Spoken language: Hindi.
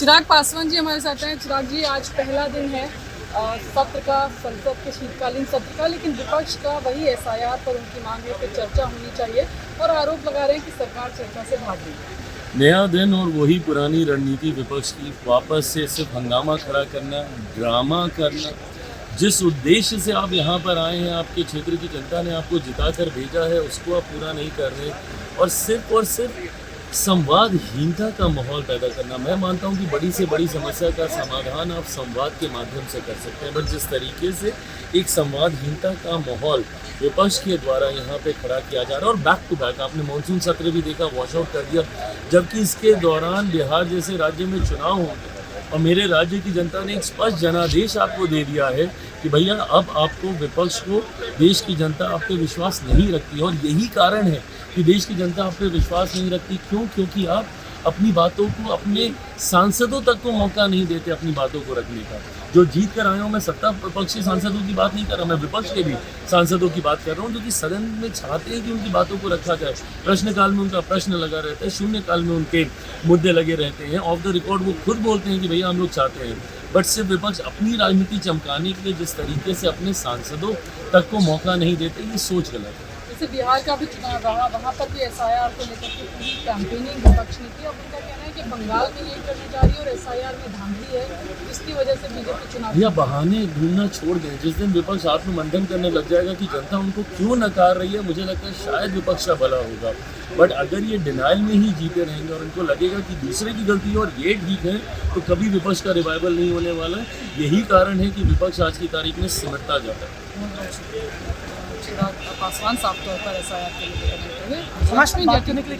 चिराग पासवान जी हमारे साथ हैं। चिराग जी, आज पहला दिन है सत्र का, संसद के शीतकालीन सत्र का, लेकिन विपक्ष का वही एसआईआर पर उनकी मांग है कि चर्चा होनी चाहिए और आरोप लगा रहे हैं कि सरकार चर्चा से भाग रही है। नया दिन और वही पुरानी रणनीति विपक्ष की, वापस से सिर्फ हंगामा खड़ा करना, ड्रामा करना। जिस उद्देश्य से आप यहाँ पर आए हैं, आपके क्षेत्र की जनता ने आपको जिताकर भेजा है, उसको आप पूरा नहीं कर रहे और सिर्फ संवादहीनता का माहौल पैदा करना। मैं मानता हूँ कि बड़ी से बड़ी समस्या का समाधान आप संवाद के माध्यम से कर सकते हैं, बट जिस तरीके से एक संवादहीनता का माहौल विपक्ष के द्वारा यहाँ पे खड़ा किया जा रहा है, और बैक टू बैक आपने मानसून सत्र भी देखा, वॉश आउट कर दिया, जबकि इसके दौरान बिहार जैसे राज्य में चुनाव होंगे और मेरे राज्य की जनता ने एक स्पष्ट जनादेश आपको दे दिया है कि भैया अब आपको, विपक्ष को, देश की जनता आप पे विश्वास नहीं रखती है। और यही कारण है कि देश की जनता आप पे विश्वास नहीं रखती। क्यों? क्योंकि आप अपनी बातों को, अपने सांसदों तक को मौका नहीं देते अपनी बातों को रखने का। जो जीत कर आया हूँ, मैं सत्ता पक्षी सांसदों की बात नहीं कर रहा, मैं विपक्ष के भी सांसदों की बात कर रहा हूँ, जो कि सदन में चाहते हैं कि उनकी बातों को रखा जाए। प्रश्नकाल में उनका प्रश्न लगा रहता है, शून्यकाल में उनके मुद्दे लगे रहते हैं, ऑफ द रिकॉर्ड वो खुद बोलते हैं कि भैया हम लोग चाहते हैं, बट सिर्फ विपक्ष अपनी राजनीति चमकाने के लिए जिस तरीके से अपने सांसदों तक को मौका नहीं देते, ये सोच गलत है। जैसे बिहार का भी चुनाव रहा, वहाँ पर भी एसआईआर को लेकर के पूरी कैंपेनिंग विपक्ष ने की। अब उनका कहना है कि बंगाल में ये करने जा रही है और एसआईआर में धांधली है, जिसकी वजह से बीजेपी चुनाव। भैया बहाने ढूंढना छोड़ दें। जिस दिन विपक्ष आत्ममंथन करने लग जाएगा कि जनता उनको क्यों नकार रही है, मुझे लगता है शायद विपक्ष का भला होगा। बट अगर ये डिनाइल में ही जीते रहेंगे और उनको लगेगा कि दूसरे की गलती है और ये ठीक है, तो कभी विपक्ष का रिवाइवल नहीं होने वाला है। यही कारण है कि विपक्ष आज की तारीख में सिमटता जाता है। चिराग पासवान साफ तौर पर एसआईआर के लिए